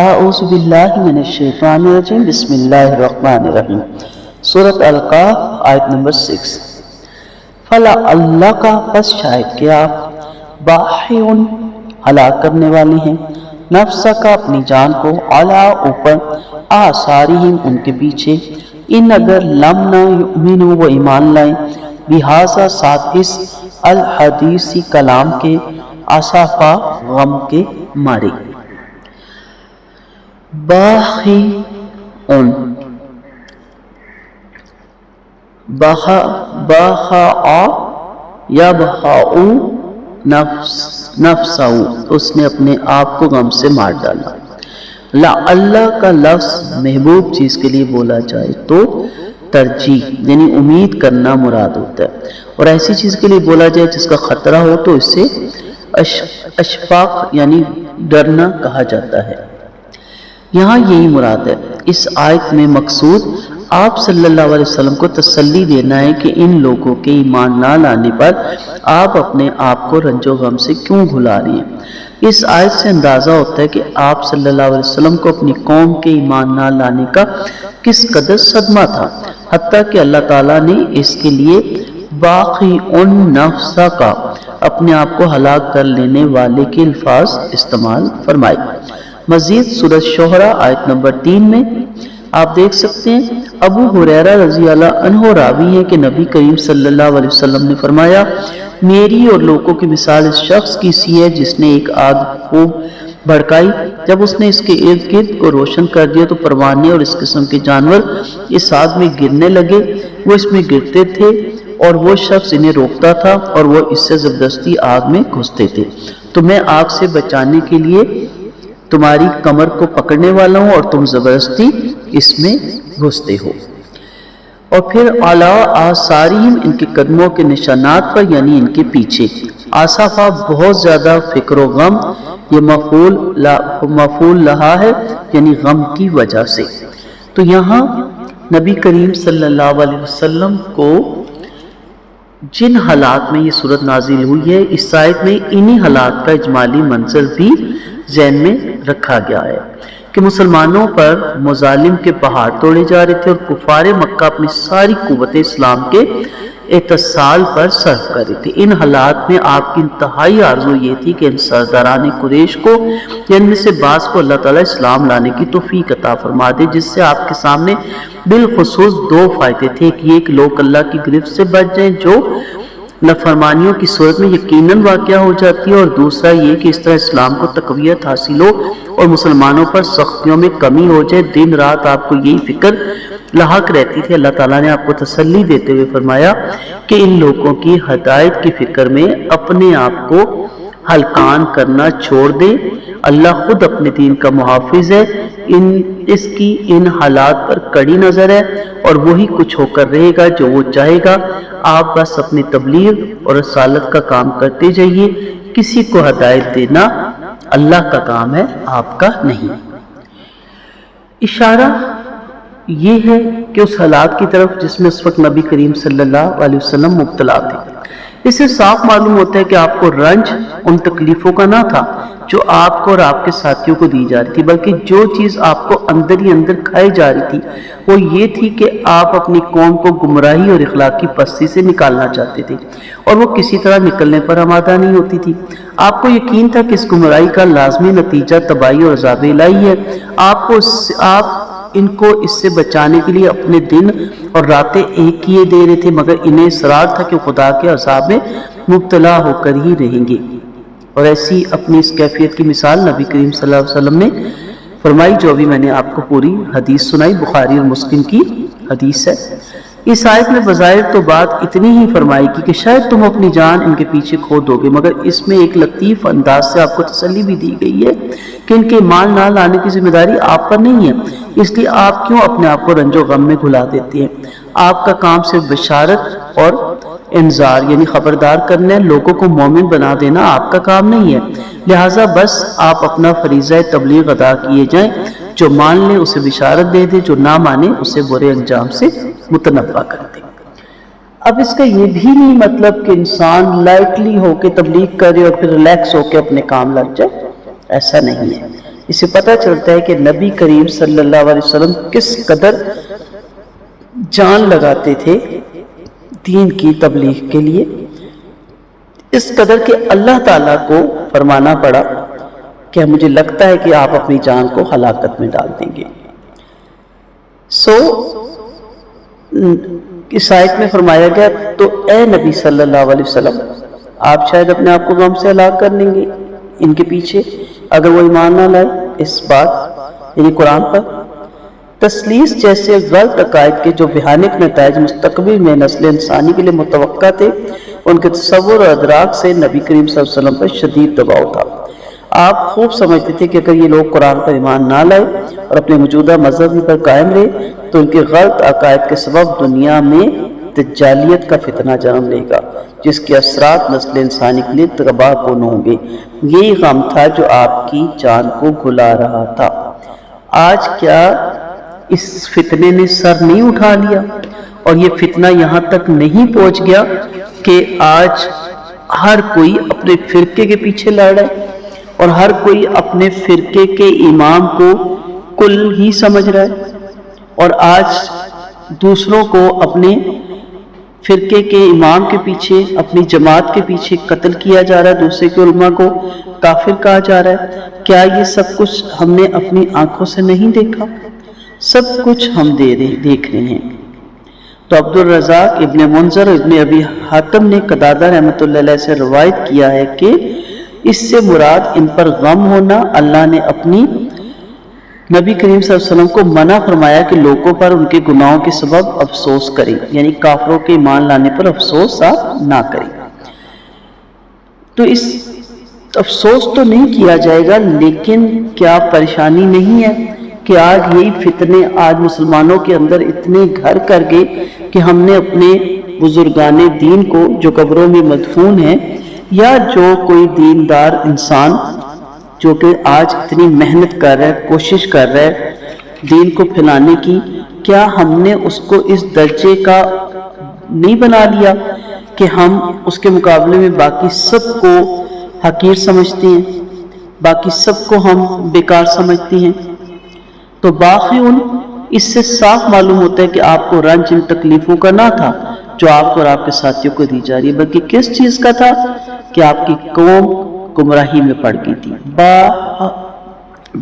اعوذ باللہ من الشیطان الرجیم بسم اللہ الرحمن الرحیم سورۃ القاف آیت نمبر 6 فلا اللہ کا پس شاید کہ آپ باحثون ہلاک کرنے والے ہیں نفس کا اپنی جان کو علا اوپر آثارہم ان کے پیچھے ان اگر لم نہ یؤمنوا وہ ایمان لائیں بہذا ساتھ اس الحدیثی کلام کے اسفا غم کے مارے باخعون باخع یبخع نفسہ اس نے اپنے آپ کو غم سے مار ڈالا لا اللہ کا لفظ محبوب چیز کے لیے بولا جائے تو ترجیح یعنی امید کرنا مراد ہوتا ہے، اور ایسی چیز کے لیے بولا جائے جس کا خطرہ ہو تو اس سے اشفاق یعنی ڈرنا کہا جاتا ہے۔ یہاں یہی مراد ہے۔ اس آیت میں مقصود آپ صلی اللہ علیہ وسلم کو تسلی دینا ہے کہ ان لوگوں کے ایمان نہ لانے پر آپ اپنے آپ کو رنج و غم سے کیوں بھلا رہے ہیں۔ اس آیت سے اندازہ ہوتا ہے کہ آپ صلی اللہ علیہ وسلم کو اپنی قوم کے ایمان نہ لانے کا کس قدر صدمہ تھا، حتیٰ کہ اللہ تعالیٰ نے اس کے لیے باخعون نفس کا اپنے آپ کو ہلاک کر لینے والے کے الفاظ استعمال فرمائے۔ مزید سورۃ شعراء آیت نمبر 3 میں آپ دیکھ سکتے ہیں ابو ہریرہ رضی اللہ عنہ راوی ہیں کہ نبی کریم صلی اللہ علیہ وسلم نے فرمایا میری اور لوگوں کی مثال اس شخص کی سی ہے جس نے ایک آگ خوب بھڑکائی، جب اس نے اس کے ارد گرد کو روشن کر دیا تو پروانے اور اس قسم کے جانور اس آگ میں گرنے لگے، وہ اس میں گرتے تھے اور وہ شخص انہیں روکتا تھا اور وہ اس سے زبردستی آگ میں گھستے تھے، تو میں آگ سے بچانے کے لیے تمہاری کمر کو پکڑنے والا ہوں اور تم زبردستی اس میں گھستے ہو۔ اور پھر علی آثارہم ان کے قدموں کے نشانات پر یعنی ان کے پیچھے، آصفہ بہت زیادہ فکر و غم، یہ مفعول لہا ہے یعنی غم کی وجہ سے۔ تو یہاں نبی کریم صلی اللہ علیہ وسلم کو جن حالات میں یہ صورت نازل ہوئی ہے اس آیت میں انہی حالات کا اجمالی منظر بھی ذہن میں رکھا گیا ہے کہ مسلمانوں پر مظالم کے پہاڑ توڑے جا رہے تھے اور کفار مکہ اپنی ساری قوت اسلام کے اتصال پر صرف کر رہے تھے۔ ان حالات میں آپ کی انتہائی آرزو یہ تھی کہ ان سرداران قریش کو یا ان میں سے بعض کو اللہ تعالیٰ اسلام لانے کی توفیق عطا فرما دے، جس سے آپ کے سامنے بالخصوص دو فائدے تھے، ایک یہ کہ لوگ اللہ کی گرفت سے بچ جائیں جو نافرمانیوں کی صورت میں یقیناً واقع ہو جاتی ہے، اور دوسرا یہ کہ اس طرح اسلام کو تقویت حاصل ہو اور مسلمانوں پر سختیوں میں کمی ہو جائے۔ دن رات آپ کو یہی فکر لاحق رہتی تھی۔ اللہ تعالیٰ نے آپ کو تسلی دیتے ہوئے فرمایا کہ ان لوگوں کی ہدایت کی فکر میں اپنے آپ کو ہلکان کرنا چھوڑ دیں، اللہ خود اپنے دین کا محافظ ہے، اس کی ان حالات پر کڑی نظر ہے اور وہی کچھ ہو کر رہے گا جو وہ چاہے گا۔ آپ بس اپنی تبلیغ اور رسالت کا کام کرتے جائیے، کسی کو ہدایت دینا اللہ کا کام ہے، آپ کا نہیں۔ اشارہ یہ ہے کہ اس حالات کی طرف جس میں اس وقت نبی کریم صلی اللہ علیہ وسلم مبتلا تھے، اس سے صاف معلوم ہوتا ہے کہ آپ کو رنج ان تکلیفوں کا نہ تھا جو آپ کو اور آپ کے ساتھیوں کو دی جا رہی تھی، بلکہ جو چیز آپ کو اندر ہی اندر کھائی جا رہی تھی وہ یہ تھی کہ آپ اپنی قوم کو گمراہی اور اخلاقی پستی سے نکالنا چاہتے تھے، اور وہ کسی طرح نکلنے پر آمادہ نہیں ہوتی تھی۔ آپ کو یقین تھا کہ اس گمراہی کا لازمی نتیجہ تباہی اور عذاب الہی ہے۔ آپ ان کو اس سے بچانے کے لیے اپنے دن اور راتیں ایک کیے دے رہے تھے، مگر انہیں اصرار تھا کہ خدا کے عذاب میں مبتلا ہو کر ہی رہیں گے، اور ایسی اپنی اس کیفیت کی مثال نبی کریم صلی اللہ علیہ وسلم نے فرمائی، جو ابھی میں نے آپ کو پوری حدیث سنائی، بخاری اور مسلم کی حدیث ہے۔ اس آیت میں بظاہر تو بات اتنی ہی فرمائی کہ شاید تم اپنی جان ان کے پیچھے کھو دو گے، مگر اس میں ایک لطیف انداز سے آپ کو تسلی بھی دی گئی ہے کہ ان کے ایمان نہ لانے کی ذمہ داری آپ پر نہیں ہے، اس لیے آپ کیوں اپنے آپ کو رنج و غم میں گھلا دیتے ہیں۔ آپ کا کام صرف بشارت اور انذار یعنی خبردار کرنا ہے، لوگوں کو مومن بنا دینا آپ کا کام نہیں ہے، لہٰذا بس آپ اپنا فریضہ تبلیغ ادا کیے جائیں، جو مان لے اسے بشارت دے دے، جو نہ مانے اسے برے انجام سے متنبہ کر دے۔ اب اس کا یہ بھی نہیں مطلب کہ انسان لائٹلی ہو کے تبلیغ کرے اور پھر ریلیکس ہو کے اپنے کام لگ جائے، ایسا نہیں ہے۔ اس سے پتہ چلتا ہے کہ نبی کریم صلی اللہ علیہ وسلم کس قدر جان لگاتے تھے دین کی تبلیغ کے لیے، اس قدر کہ اللہ تعالیٰ کو فرمانا پڑا کہ مجھے لگتا ہے کہ آپ اپنی جان کو ہلاکت میں ڈال دیں گے۔ اس آیت میں فرمایا گیا تو اے نبی صلی اللہ علیہ وسلم آپ شاید اپنے آپ کو غم سے ہلاک کر لیں گے ان کے پیچھے اگر وہ ایمان نہ لائے اس بات یعنی قرآن پر۔ تسلیس جیسے غلط عقائد کے جو بھیانک نتائج مستقبل میں نسل انسانی کے لیے متوقع تھے، ان کے تصور اور ادراک سے نبی کریم صلی اللہ علیہ وسلم پر شدید دباؤ تھا۔ آپ خوب سمجھتے تھے کہ اگر یہ لوگ قرآن پر ایمان نہ لائے اور اپنے موجودہ مذہب پر قائم رہے تو ان کے غلط عقائد کے سبب دنیا میں دجالیت کا فتنہ جنم لے گا، جس کے اثرات نسل انسانی کے لیے تباہ کن ہوں گے۔ یہی غم تھا جو آپ کی جان کو گھلا رہا تھا۔ آج کیا اس فتنے نے سر نہیں اٹھا لیا اور یہ فتنہ یہاں تک نہیں پہنچ گیا کہ آج ہر کوئی اپنے فرقے کے پیچھے لڑ رہا ہے اور ہر کوئی اپنے فرقے کے امام کو کل ہی سمجھ رہا ہے، اور آج دوسروں کو اپنے فرقے کے امام کے پیچھے اپنی جماعت کے پیچھے قتل کیا جا رہا ہے، دوسرے کے علماء کو کافر کہا جا رہا ہے۔ کیا یہ سب کچھ ہم نے اپنی آنکھوں سے نہیں دیکھا؟ سب کچھ ہم دیکھ رہے ہیں۔ تو عبدالرزاق ابن منذر ابن ابی حاتم نے قتادہ رحمۃ اللہ علیہ سے روایت کیا ہے کہ اس سے مراد ان پر غم ہونا، اللہ نے اپنی نبی کریم صلی اللہ علیہ وسلم کو منع فرمایا کہ لوگوں پر ان کے گناہوں کے سبب افسوس کریں، یعنی کافروں کے ایمان لانے پر افسوس آپ نہ کریں۔ تو اس افسوس تو نہیں کیا جائے گا، لیکن کیا پریشانی نہیں ہے کہ آج یہی فتنے آج مسلمانوں کے اندر اتنے گھر کر گئے کہ ہم نے اپنے بزرگان دین کو جو قبروں میں مدفون ہیں، یا جو کوئی دیندار انسان جو کہ آج اتنی محنت کر رہا ہے، کوشش کر رہا ہے دین کو پھیلانے کی، کیا ہم نے اس کو اس درجے کا نہیں بنا لیا کہ ہم اس کے مقابلے میں باقی سب کو حقیر سمجھتے ہیں، باقی سب کو ہم بیکار سمجھتے ہیں؟ تو باقی اس سے صاف معلوم ہوتا ہے کہ آپ کو رنج ان تکلیفوں کا نہ تھا جو آپ کو اور آپ کے ساتھیوں کو دی جا رہی ہے، بلکہ کس چیز کا تھا کہ آپ کی قوم گمراہی میں پڑ گئی تھی۔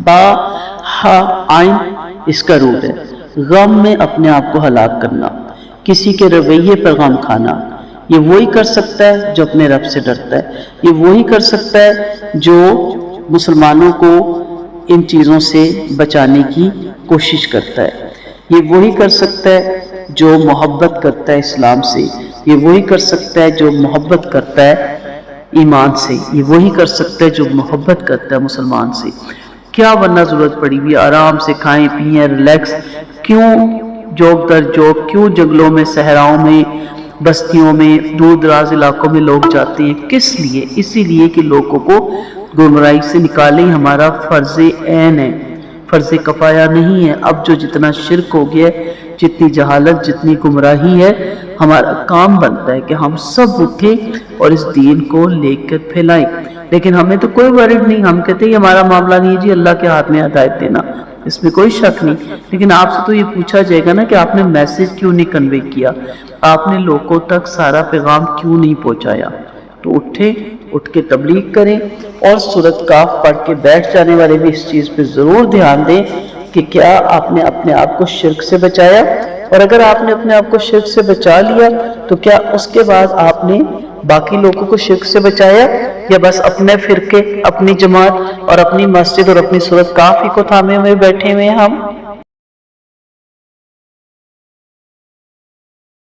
با ہا عین اس کا روٹ ہے، غم میں اپنے آپ کو ہلاک کرنا، کسی کے رویے پر غم کھانا۔ یہ وہی کر سکتا ہے جو اپنے رب سے ڈرتا ہے، یہ وہی کر سکتا ہے جو مسلمانوں کو ان چیزوں سے بچانے کی کوشش کرتا ہے، یہ وہی کر سکتا ہے جو محبت کرتا ہے اسلام سے، یہ وہی کر سکتا ہے جو محبت کرتا ہے ایمان سے، یہ وہی کر سکتا ہے جو محبت کرتا ہے مسلمان سے۔ کیا ورنہ ضرورت پڑی بھی آرام سے کھائیں پیئیں ریلیکس، کیوں جوک در جوک، کیوں جنگلوں میں صحراؤں میں بستیوں میں دور دراز علاقوں میں لوگ جاتے ہیں؟ کس لیے؟ اسی لیے کہ لوگوں کو گمراہی سے نکالیں ہمارا فرض عین ہے، فرض کفایہ نہیں ہے۔ اب جو جتنا شرک ہو گیا ہے، جتنی جہالت، جتنی گمراہی ہے، ہمارا کام بنتا ہے کہ ہم سب اٹھیں اور اس دین کو لے کر پھیلائیں۔ لیکن ہمیں تو کوئی ورڈ نہیں، ہم کہتے ہیں ہمارا معاملہ نہیں جی، اللہ کے ہاتھ میں ہدایت دینا، اس میں کوئی شک نہیں۔ لیکن آپ سے تو یہ پوچھا جائے گا نا کہ آپ نے میسج کیوں نہیں کنوے کیا، آپ نے لوگوں تک سارا پیغام کیوں نہیں پہنچایا؟ تو اٹھیں، اٹھ کے تبلیغ کریں، اور سورۃ کاف پڑھ کے بیٹھ جانے والے بھی اس چیز پہ ضرور دھیان دیں کہ کیا آپ نے اپنے آپ کو شرک سے بچایا، اور اگر آپ نے اپنے آپ کو شرک سے بچا لیا تو کیا اس کے بعد آپ نے باقی لوگوں کو شرک سے بچایا، یا بس اپنے فرقے، اپنی جماعت اور اپنی مسجد اور اپنی سورۃ کاف ہی کو تھامے ہوئے بیٹھے ہوئے ہم؟